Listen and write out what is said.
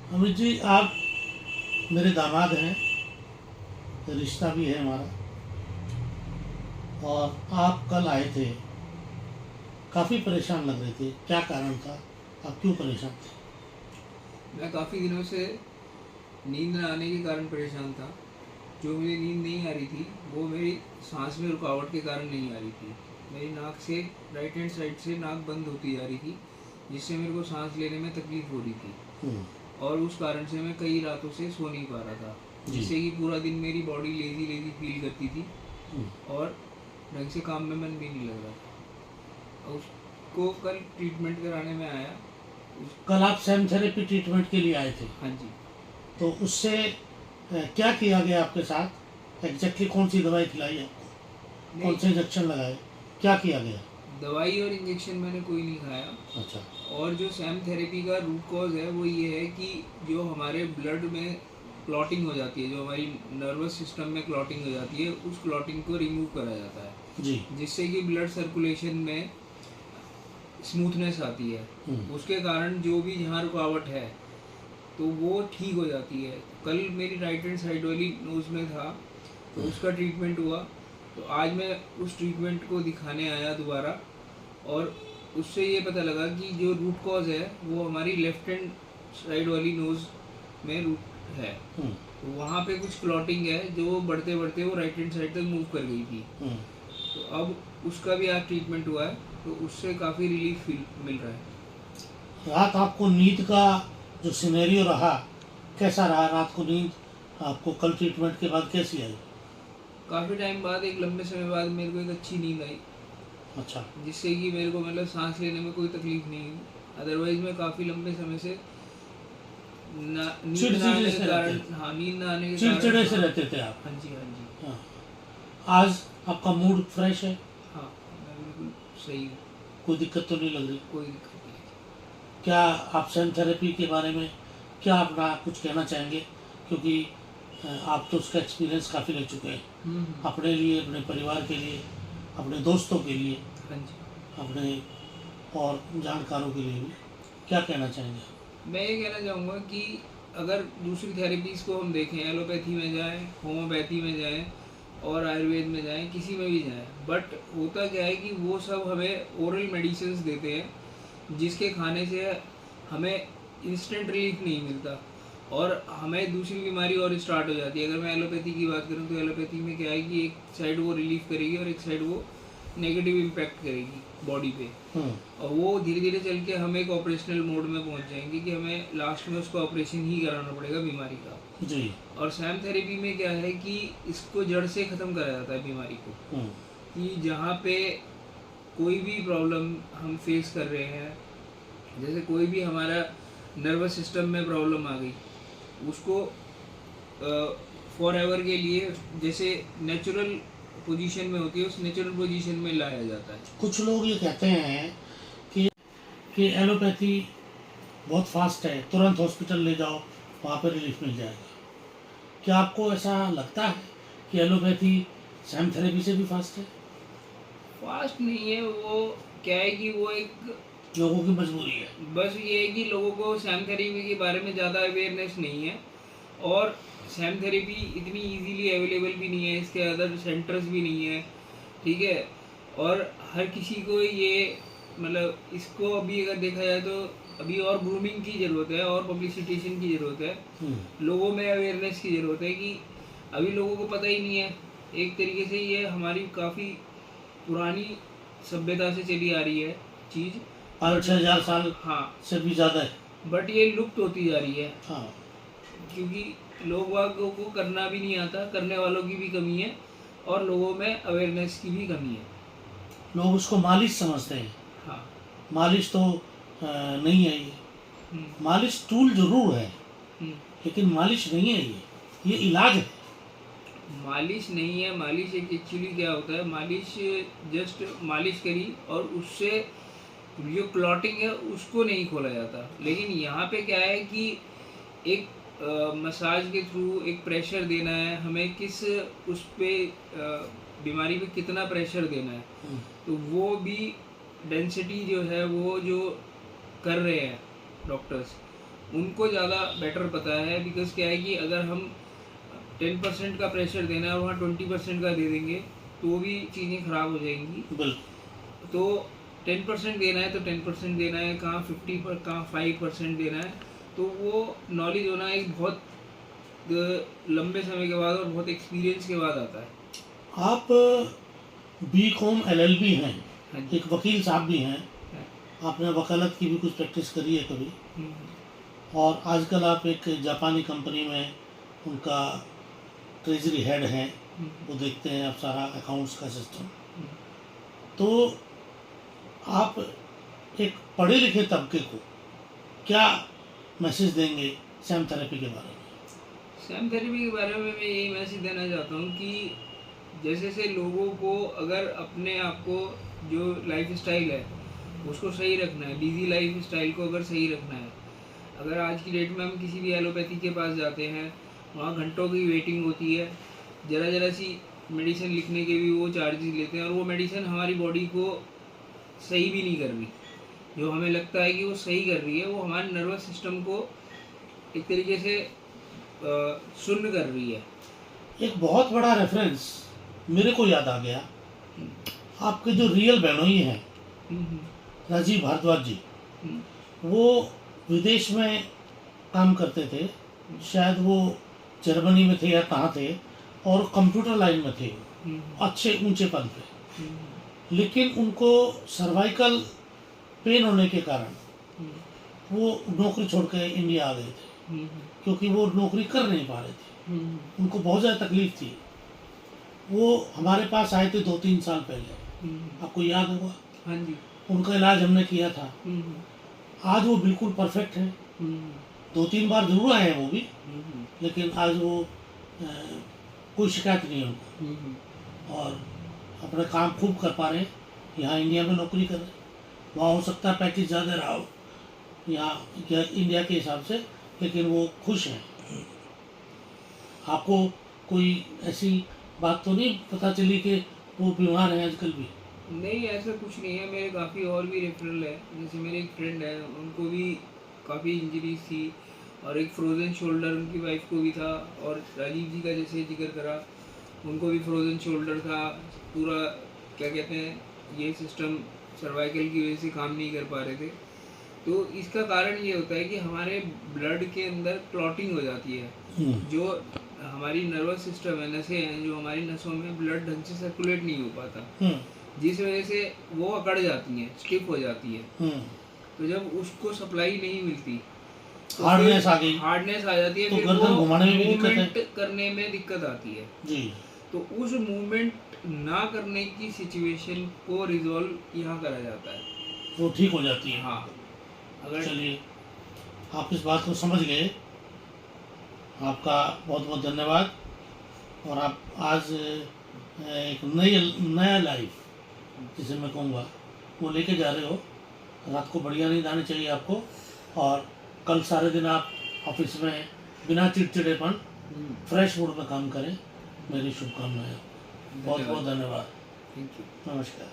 अमित जी, आप मेरे दामाद हैं, रिश्ता भी है हमारा। और आप कल आए थे, काफ़ी परेशान लग रहे थे, क्या कारण था? आप क्यों परेशान थे? मैं काफ़ी दिनों से नींद न आने के कारण परेशान था। जो मुझे नींद नहीं आ रही थी वो मेरी सांस में रुकावट के कारण नहीं आ रही थी। मेरी नाक से राइट हैंड साइड से नाक बंद होती जा रही थी, जिससे मेरे को सांस लेने में तकलीफ हो रही थी। हम्म, और उस कारण से मैं कई रातों से सो नहीं पा रहा था, जी। जिससे कि पूरा दिन मेरी बॉडी लेजी लेजी फील करती थी हम्म, और ढंग से काम में मन भी नहीं लग रहा था। और उसको कल ट्रीटमेंट कराने में आया। कल आप सेम थेरेपी ट्रीटमेंट के लिए आए थे, हाँ जी। तो उससे क्या किया गया आपके साथ? एग्जैक्टली कौन सी दवाई खिलाई आपको? नहीं, कौन से इंजेक्शन लगाए? क्या किया गया? दवाई और इंजेक्शन मैंने कोई नहीं खाया। अच्छा। और जो सैम थेरेपी का रूट कॉज है वो ये है कि जो हमारे ब्लड में क्लॉटिंग हो जाती है, जो हमारी नर्वस सिस्टम में क्लॉटिंग हो जाती है, उस क्लॉटिंग को रिमूव करा जाता है, जी। जिससे कि ब्लड सर्कुलेशन में स्मूथनेस आती है। उसके कारण जो भी जहाँ रुकावट है तो वो ठीक हो जाती है। कल मेरी राइट हैंड साइड वाली नोज़ में था, तो उसका ट्रीटमेंट हुआ। तो आज मैं उस ट्रीटमेंट को दिखाने आया दोबारा, और उससे ये पता लगा कि जो रूट कॉज है वो हमारी लेफ्ट हैंड साइड वाली नोज़ में रूट है। हम्म, तो वहाँ पे कुछ क्लॉटिंग है जो बढ़ते बढ़ते वो राइट हैंड साइड तक मूव कर गई थी। हम्म। तो अब उसका भी आज ट्रीटमेंट हुआ है, तो उससे काफ़ी रिलीफ फील मिल रहा है। रात आपको नींद का जो सिनेरियो रहा, कैसा रहा रात को नींद आपको कल ट्रीटमेंट के बाद कैसी आई? काफ़ी टाइम बाद, एक लंबे समय बाद मेरे को एक अच्छी नींद आई, अच्छा। जिससे कि मेरे को मतलब सांस लेने में कोई तकलीफ नहीं हुई। अदरवाइज मैं काफ़ी लंबे समय से नींद ना चिड़चिड़े आने से के कारण, रहते हाँ, नींद ना आने के चिड़चिड़े कारण, से हाँ। रहते थे आप? हाँ जी, हाँ जी। हाँ। आज आपका मूड फ्रेश है? हाँ, मैं बिल्कुल सही हूँ। कोई दिक्कत तो नहीं लग रही? कोई दिक्कत नहीं है। क्या आप सेम थेरेपी के बारे में क्या अपना कुछ कहना चाहेंगे? क्योंकि आप तो उसका एक्सपीरियंस काफ़ी ले चुके हैं, अपने लिए, अपने परिवार के लिए, अपने दोस्तों के लिए, हाँ जी। अपने और जानकारों के लिए भी क्या कहना चाहेंगे? मैं ये कहना चाहूँगा कि अगर दूसरी थेरेपीज़ को हम देखें, एलोपैथी में जाएं, होम्योपैथी में जाएं और आयुर्वेद में जाएं, किसी में भी जाएं, बट होता क्या है कि वो सब हमें ओरल मेडिसिन देते हैं, जिसके खाने से हमें इंस्टेंट रिलीफ नहीं मिलता और हमें दूसरी बीमारी और स्टार्ट हो जाती है। अगर मैं एलोपैथी की बात करूँ तो एलोपैथी में क्या है कि एक साइड वो रिलीफ करेगी और एक साइड वो नेगेटिव इम्पैक्ट करेगी बॉडी पे, और वो धीरे धीरे चल के हम एक ऑपरेशनल मोड में पहुंच जाएंगे कि हमें लास्ट में उसको ऑपरेशन ही कराना पड़ेगा बीमारी का। जी। और सैम थेरेपी में क्या है कि इसको जड़ से ख़त्म करा जाता है बीमारी को, कि जहाँ पे कोई भी प्रॉब्लम हम फेस कर रहे हैं, जैसे कोई भी हमारा नर्वस सिस्टम में प्रॉब्लम आ गई, उसको फॉर एवर के लिए जैसे नेचुरल पोजीशन में होती है, उस नेचुरल पोजीशन में लाया जाता है। कुछ लोग ये कहते हैं कि एलोपैथी बहुत फास्ट है, तुरंत हॉस्पिटल ले जाओ, वहाँ पर रिलीफ मिल जाएगा। क्या आपको ऐसा लगता है कि एलोपैथी सेम थेरेपी से भी फास्ट है? फास्ट नहीं है वो। क्या है कि वो एक, लोगों की मजबूरी है। बस ये है कि लोगों को सैम थेरेपी के बारे में ज़्यादा अवेयरनेस नहीं है, और सैम थेरेपी इतनी इजीली अवेलेबल भी नहीं है, इसके अदर सेंटर्स भी नहीं है, ठीक है। और हर किसी को ये, मतलब इसको अभी अगर देखा जाए तो अभी और ग्रूमिंग की ज़रूरत है और पब्लिसिटेशन की ज़रूरत है, लोगों में अवेयरनेस की ज़रूरत है, कि अभी लोगों को पता ही नहीं है। एक तरीके से ये हमारी काफ़ी पुरानी सभ्यता से चली आ रही है चीज़, 5-6 हज़ार साल हाँ, से भी ज़्यादा है। बट ये लुप्त होती जा रही है, हाँ। क्योंकि लोग वागों को करना भी नहीं आता, करने वालों की भी कमी है और लोगों में अवेयरनेस की भी कमी है। लोग उसको मालिश समझते हैं। हाँ। मालिश तो नहीं है ये। मालिश टूल जरूर है, लेकिन मालिश नहीं है ये इलाज है। मालिश नहीं है। मालिश एक एक्चुअली क्या होता है, मालिश जस्ट मालिश करी और उससे जो क्लॉटिंग है उसको नहीं खोला जाता। लेकिन यहाँ पे क्या है कि एक मसाज के थ्रू एक प्रेशर देना है हमें, किस उस पे बीमारी पे कितना प्रेशर देना है, तो वो भी डेंसिटी जो है वो जो कर रहे हैं डॉक्टर्स, उनको ज़्यादा बेटर पता है। बिकॉज क्या है कि अगर हम 10% का प्रेशर देना है और वहाँ 20% का दे देंगे तो भी चीज़ें ख़राब हो जाएंगी। बिल्कुल। तो 10% देना है तो 10% देना है, कहाँ 50 पर कहाँ 5% देना है। तो वो नॉलेज होना एक बहुत लंबे समय के बाद और बहुत एक्सपीरियंस के बाद आता है। आप BCom LLB हैं, हाँ जी। एक वकील साहब भी हैं, हाँ। आपने वकालत की भी कुछ प्रैक्टिस करी है कभी, हम्म, और आजकल आप एक जापानी कंपनी में उनका ट्रेजरी हेड हैं, वो देखते हैं आप सारा अकाउंट्स का सिस्टम। तो आप एक पढ़े लिखे तबके को क्या मैसेज देंगे सैम थेरेपी के बारे में? सैम थेरेपी के बारे में मैं यही मैसेज देना चाहता हूँ कि जैसे से लोगों को अगर अपने आप को जो लाइफ स्टाइल है उसको सही रखना है, बिजी लाइफ स्टाइल को अगर सही रखना है, अगर आज की डेट में हम किसी भी एलोपैथी के पास जाते हैं वहाँ घंटों की वेटिंग होती है, ज़रा ज़रा सी मेडिसिन लिखने के भी वो चार्जेस लेते हैं और वो मेडिसिन हमारी बॉडी को सही भी नहीं कर रही। जो हमें लगता है कि वो सही कर रही है वो हमारे नर्वस सिस्टम को एक तरीके से सुन्न कर रही है। एक बहुत बड़ा रेफरेंस मेरे को याद आ गया, आपके जो रियल बहनोई हैं हम्म, राजीव भारद्वाज जी, हम्म, वो विदेश में काम करते थे, शायद वो जर्मनी में थे या कहाँ थे, और कंप्यूटर लाइन में थे, हम्म, अच्छे ऊंचे पद पे, हम्म, लेकिन उनको सर्वाइकल पेन होने के कारण हम्म, वो नौकरी छोड़ के इंडिया आ गए थे, हम्म, क्योंकि वो नौकरी कर नहीं पा रहे थे, हम्म, उनको बहुत ज़्यादा तकलीफ थी। वो हमारे पास आए थे 2-3 साल पहले, आपको याद होगा, हाँ जी। उनका इलाज हमने किया था। हम्म, आज वो बिल्कुल परफेक्ट है, हम्म, 2-3 बार जरूर आए हैं वो भी, हम्म, लेकिन आज वो कोई शिकायत नहीं है उनको, हम्म, और अपना काम खूब कर पा रहे हैं। यहाँ इंडिया में नौकरी कर रहे हैं, वहाँ हो सकता है पैकेज ज़्यादा रहा हो यहाँ इंडिया के हिसाब से, लेकिन वो खुश हैं। आपको कोई ऐसी बात तो नहीं पता चली कि वो बीमार हैं आजकल भी? नहीं ऐसा कुछ नहीं है, मेरे काफ़ी और भी रेफरल है। जैसे मेरे एक फ्रेंड है उनको भी काफ़ी इंजरीज थी और एक फ्रोज़न शोल्डर उनकी वाइफ को भी था, और राजीव जी का जैसे जिक्र करा उनको भी फ्रोज़न शोल्डर था। पूरा क्या कहते हैं ये सिस्टम सर्वाइकल की वजह से काम नहीं कर पा रहे थे। तो इसका कारण ये होता है कि हमारे ब्लड के अंदर क्लॉटिंग हो जाती है। जो हमारी नर्वस सिस्टम है, नसें हैं, जो हमारी नसों में ब्लड ढंग से सर्कुलेट नहीं हो पाता, जिस वजह से वो अकड़ जाती हैं, स्टिफ हो जाती है। तो जब उसको सप्लाई नहीं मिलती तो हार्डनेस आ गई, हार्डनेस आ जाती है, तो फिर गर्दन वो घुमाने में भी दिक्कत है। मूवमेंट करने में दिक्कत आती है जी। तो उस मूवमेंट ना करने की सिचुएशन को रिजॉल्व यहाँ करा जाता है। वो ठीक हो जाती है। हाँ, अगर चलिए, आप इस बात को समझ गए, आपका बहुत बहुत धन्यवाद। और आप आज एक नया लाइफ जिसे मैं कहूँगा वो लेके जा रहे हो। रात को बढ़िया नींद आनी चाहिए आपको, और कल सारे दिन आप ऑफिस में बिना चिड़चिड़ेपन फ्रेश मूड में काम करें। मेरी शुभकामनाएं। बहुत बहुत धन्यवाद। Thank you. नमस्कार।